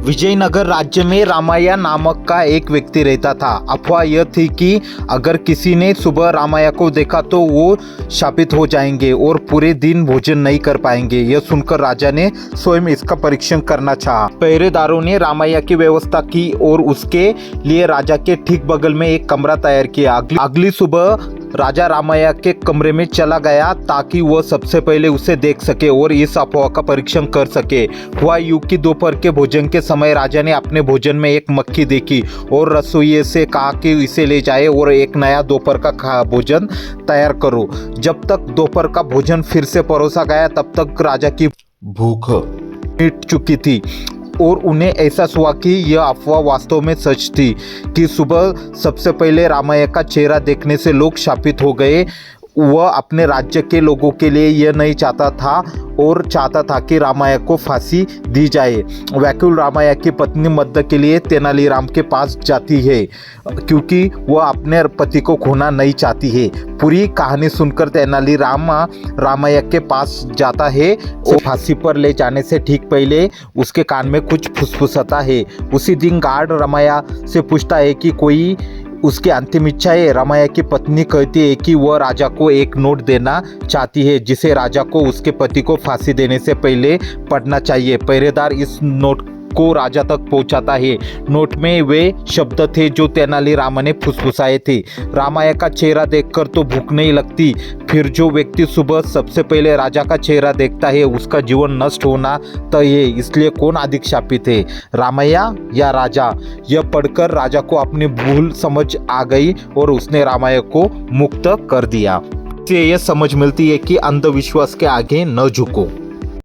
विजयनगर राज्य में रामैया नामक का एक व्यक्ति रहता था। अफवाह यह थी कि अगर किसी ने सुबह रामैया को देखा तो वो शापित हो जाएंगे और पूरे दिन भोजन नहीं कर पाएंगे। यह सुनकर राजा ने स्वयं इसका परीक्षण करना चाहा। पहरेदारों ने रामैया की व्यवस्था की और उसके लिए राजा के ठीक बगल में एक कमरा तैयार किया। अगली सुबह राजा रामैया के कमरे में चला गया ताकि वह सबसे पहले उसे देख सके और इस अफवाह का परीक्षण कर सके। हुआ यूं कि दोपहर के भोजन के समय राजा ने अपने भोजन में एक मक्खी देखी और रसोइये से कहा कि इसे ले जाए और एक नया दोपहर का भोजन तैयार करो। जब तक दोपहर का भोजन फिर से परोसा गया तब तक राजा की भूख मिट चुकी थी और उन्हें एहसास हुआ कि यह अफवाह वास्तव में सच थी कि सुबह सबसे पहले रामैया का चेहरा देखने से लोग शापित हो गए। वह अपने राज्य के लोगों के लिए यह नहीं चाहता था और चाहता था कि रामैया को फांसी दी जाए। व्याकुल रामैया की पत्नी मदद के लिए तेनालीराम के पास जाती है क्योंकि वह अपने पति को खोना नहीं चाहती है। पूरी कहानी सुनकर तेनालीराम रामैया के पास जाता है और फांसी पर ले जाने से ठीक पहले उसके कान में कुछ फुसफुसाता है। उसी दिन गार्ड रामैया से पूछता है कि कोई उसकी अंतिम इच्छा है। रामैया की पत्नी कहती है कि वह राजा को एक नोट देना चाहती है जिसे राजा को उसके पति को फांसी देने से पहले पढ़ना चाहिए। पहरेदार इस नोट को राजा तक पहुंचाता है। नोट में वे शब्द थे जो तेनालीराम ने फुसफुसाए थे। रामैया का चेहरा देखकर तो भूख नहीं लगती, फिर जो व्यक्ति सुबह सबसे पहले राजा का चेहरा देखता है उसका जीवन नष्ट होना तय है। इसलिए कौन अधिक शापित है, रामैया या राजा? यह पढ़कर राजा को अपनी भूल समझ आ गई और उसने रामैया को मुक्त कर दिया। इससे यह समझ मिलती है कि अंधविश्वास के आगे न झुको।